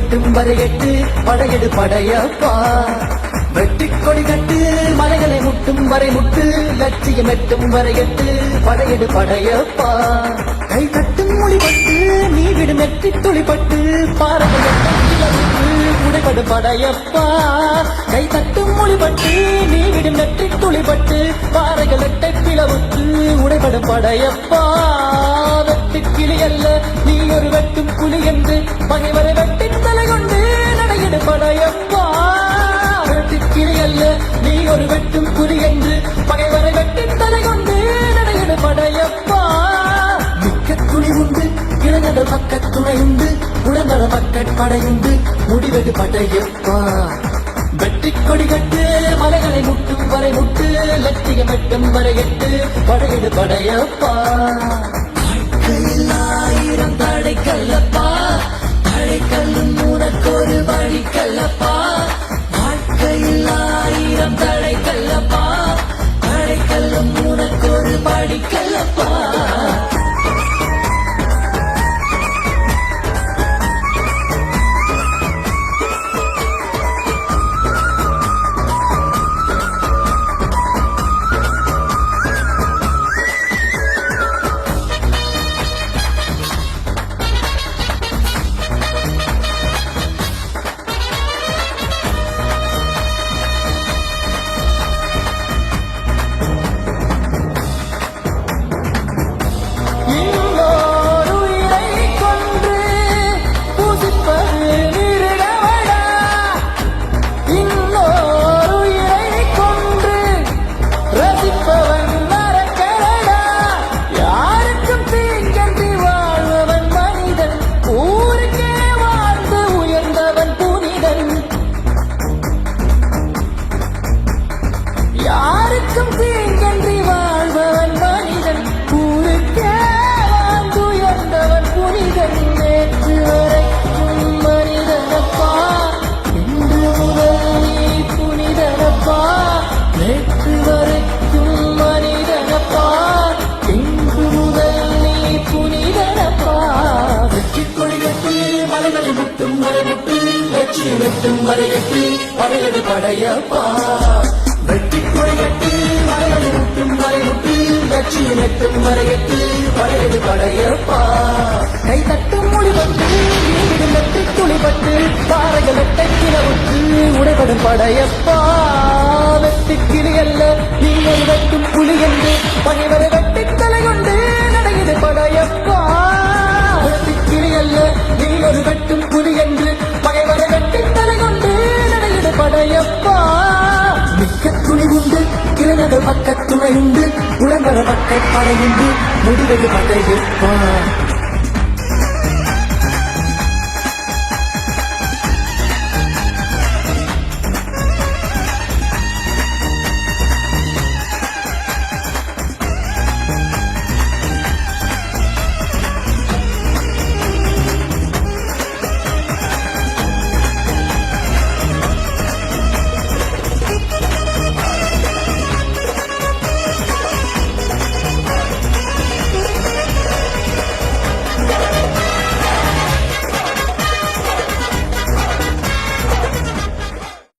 வெட்டும் வரையட்டு படையெடு படையப்பா வெட்டிக் கொடி கட்டு மலைகளை முட்டும் வரை முட்டு லட்சியம் எட்டும் வரையட்டு படையெடு படையப்பா கை கட்டும் மொழிபட்டு நீ விடும் நெற்றி துளிப்பட்டு பாறைகள் உடைபடு படையப்பா கை தட்டும் மொழிபட்டு நீ விடும் நெற்றி துளிப்பட்டு பாறைகள் எட்டை பிளவுக்கு உடைபடும் படையப்பா வெட்டு கிளி அல்ல நீ ஒரு வெட்டும் புலி என்று பகைவரை வெட்டின் தலை கொண்டு நடையிடு படையப்பா கிளி அல்ல நீ ஒரு வெட்டும் புலி என்று பகைவரை வெட்டின் தலை கொண்டு நடையிடு படையப்பா மிக்க துணி உண்டு இளைஞர் பக்க துணை உண்டு உடனட பக்க படையுண்டு முடிவெடு படையப்பா வெற்றி கொடி கட்டு மலைகளை முட்டும் வரை முட்டு லட்சியம் எட்டும் வரை எட்டு படையிடு படையப்பா வாழ்க்கையில் ஆயிரம் தடை கல்லப்பா தடை கல்லும் உனக்கு ஒரு வழி கல்லப்பா வாழ்க்கையில் ஆயிரம் தடை கல்லப்பா தடை கல்லும் உனக்கு ஒரு படி கல்லப்பா வெட்டும் வரையட்டு படையடு படையப்பா வெட்டி குறையட்டு மலைகளை முட்டும் வரை முட்டு லட்சியம் எட்டும் வரையட்டு படையடு படையப்பா கை தட்டும் மொழிபட்டு நீவிடும் வெற்றி துளிபட்டு பாறைகள் எட்டை கிளவுக்கு உடைபடும் படையப்பா வெட்டு கிளி அல்ல நீங்கள் வெட்டும் புலி என்று பகைவரை வெட்டி தலை கொண்டு நடையிடு படையப்பா வெட்டு கிளி அல்ல நீங்கள் வெட்டும் புலி என்று பகைவரை வெட்டி தலை கொண்டு நடையிடு படையப்பா மிக்க துணி உண்டு இளைஞர் பக்க துணை உண்டு உடம்பர பக்க படையுண்டு முடிவது படையப்பா